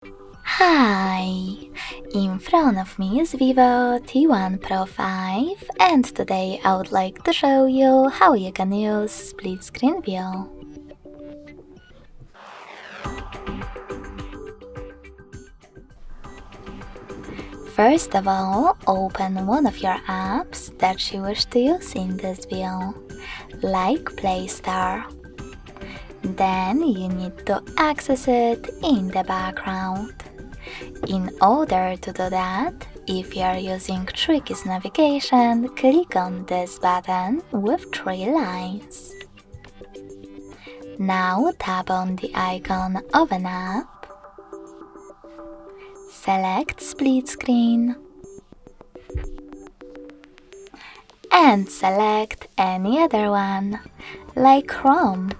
Hi! In front of me is VIVO T1 Pro 5 and today I would like to show you how you can use split screen view. First of all, open one of your apps that you wish to use in this view, like Play Store. Then you need to access it in the background. In order to do that, if you are using Tricky's navigation, click on this button with 3 lines. Now tap on the icon of an app, select split screen, and select any other one, like Chrome.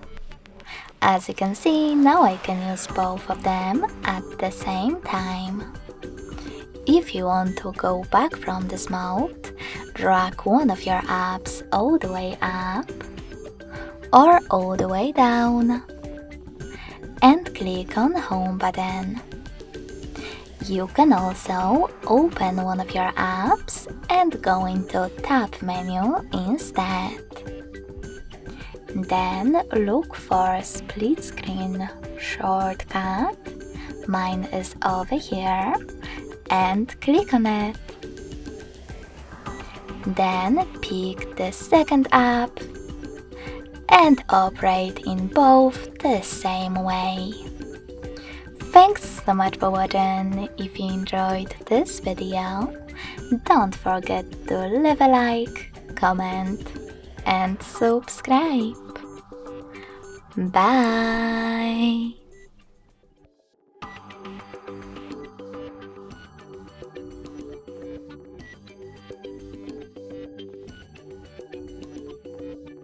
As you can see, now I can use both of them at the same time. If you want to go back from this mode, drag one of your apps all the way up or all the way down and click on Home button. You can also open one of your apps and go into Tab menu instead. Then look for split screen shortcut, mine is over here, and click on it. Then pick the second app and operate in both the same way. Thanks so much for watching. If you enjoyed this video, don't forget to leave a like, comment and subscribe. Bye!